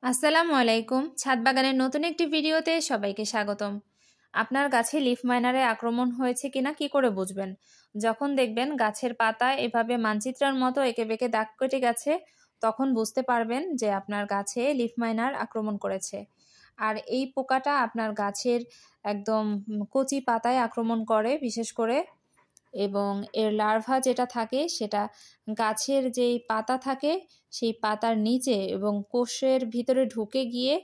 আসসালামু আলাইকুম। ছাদ বাগানের নতুন একটি ভিডিওতে সবাইকে স্বাগতম। আপনার গাছে লিফ মাইনারের আক্রমণ হয়েছে কিনা কি করে বুঝবেন? যখন দেখবেন গাছের পাতায় এভাবে মানচিত্রের মতো এঁকে বেঁকে দাগ কেটে গেছে, তখন বুঝতে পারবেন যে আপনার গাছে লিফ মাইনার আক্রমণ করেছে। আর এই পোকাটা আপনার গাছের একদম কচি পাতায় আক্রমণ করে বিশেষ করে, এবং এর লার্ভা যেটা থাকে সেটা গাছের যেই পাতা থাকে সেই পাতার নিচে এবং কোষের ভিতরে ঢুকে গিয়ে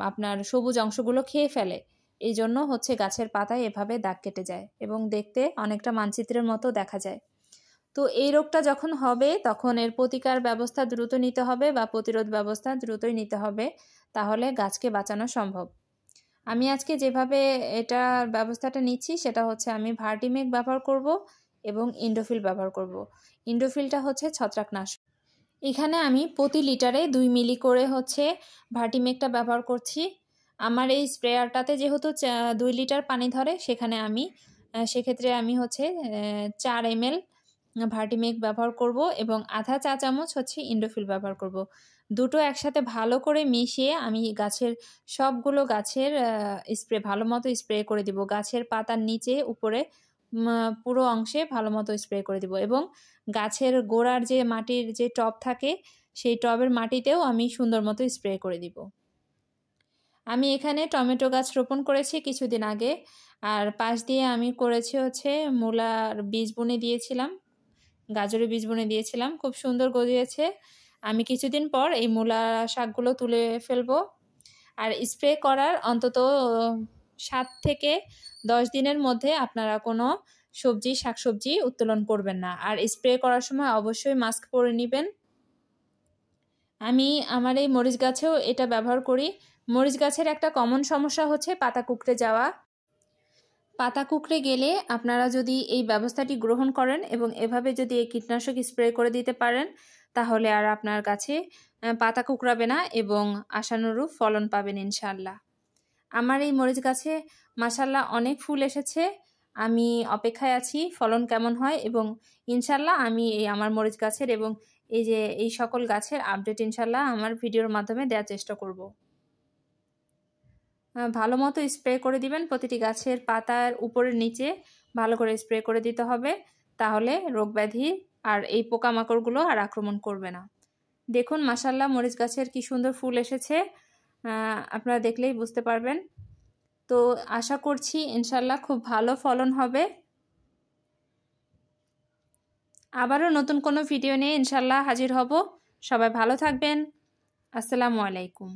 আপনার সবুজ অংশগুলো খেয়ে ফেলে। এই জন্য হচ্ছে গাছের পাতায় এভাবে দাগ কেটে যায় এবং দেখতে অনেকটা মানচিত্রের মতো দেখা যায়। তো এই রোগটা যখন হবে তখন এর প্রতিকার ব্যবস্থা দ্রুত নিতে হবে বা প্রতিরোধ ব্যবস্থা দ্রুতই নিতে হবে, তাহলে গাছকে বাঁচানো সম্ভব। আমি আজকে যেভাবে এটার ব্যবস্থাটা নিচ্ছি সেটা হচ্ছে আমি ভার্টিমেক ব্যবহার করব এবং ইন্ডোফিল ব্যবহার করব। ইন্ডোফিলটা হচ্ছে ছত্রাকনাশক। এখানে আমি প্রতি লিটারে 2 মিলি করে হচ্ছে ভার্টিমেকটা ব্যবহার করছি। আমার এই স্প্রেয়ারটাতে যেহেতু 2 লিটার পানি ধরে সেক্ষেত্রে আমি হচ্ছে 4 ml ভার্টিমেক ব্যবহার করব এবং আধা চা চামচ হচ্ছে ইন্ডোফিল ব্যবহার করব। দুটো একসাথে ভালো করে মিশিয়ে আমি সবগুলো গাছের ভালো মতো স্প্রে করে দিব। গাছের পাতার নিচে উপরে পুরো অংশে ভালো মতো স্প্রে করে দিব এবং গাছের গোড়ার যে মাটির যে টব থাকে সেই টবের মাটিতেও আমি সুন্দর মতো স্প্রে করে দিব। আমি এখানে টমেটো গাছ রোপণ করেছি কিছুদিন আগে, আর পাশ দিয়ে আমি করেছি হচ্ছে মূলার বীজ বুনে দিয়েছিলাম, গাজরের বীজ বুনে দিয়েছিলাম, খুব সুন্দর গজিয়েছে। আমি কিছুদিন পর এই মূলা শাকগুলো তুলে ফেলবো। আর স্প্রে করার অন্তত 7 থেকে 10 দিনের মধ্যে আপনারা কোনো শাকসবজি উত্তোলন করবেন না। আর স্প্রে করার সময় অবশ্যই মাস্ক পরে নেবেন। আমি আমার এই মরিচ গাছেও এটা ব্যবহার করি। মরিচ গাছের একটা কমন সমস্যা হচ্ছে পাতা কুঁকড়ে যাওয়া। পাতা কুঁকড়ে গেলে আপনারা যদি এই ব্যবস্থাটি গ্রহণ করেন এবং এভাবে যদি এই কীটনাশক স্প্রে করে দিতে পারেন, তাহলে আর আপনার গাছে পাতা কুঁকড়াবে না এবং আশানুরূপ ফলন পাবেন ইনশাআল্লাহ। আমার এই মরিচ গাছে মাশাআল্লাহ অনেক ফুল এসেছে। আমি অপেক্ষায় আছি ফলন কেমন হয় এবং ইনশাআল্লাহ আমি আমার মরিচ গাছের এবং এই সকল গাছের আপডেট ইনশাআল্লাহ আমার ভিডিওর মাধ্যমে দেওয়ার চেষ্টা করব। ভালো মতো স্প্রে করে দিবেন, প্রতিটি গাছের পাতার উপরের নিচে ভালো করে স্প্রে করে দিতে হবে, তাহলে রোগব্যাধি আর এই পোকামাকড়গুলো আর আক্রমণ করবে না। দেখুন মাশাআল্লাহ মরিচ গাছের কি সুন্দর ফুল এসেছে, আপনারা দেখলেই বুঝতে পারবেন। তো আশা করছি ইনশাআল্লাহ খুব ভালো ফলন হবে। আবারও নতুন কোনো ভিডিও নিয়ে ইনশাআল্লাহ হাজির হব। সবাই ভালো থাকবেন। আসসালামু আলাইকুম।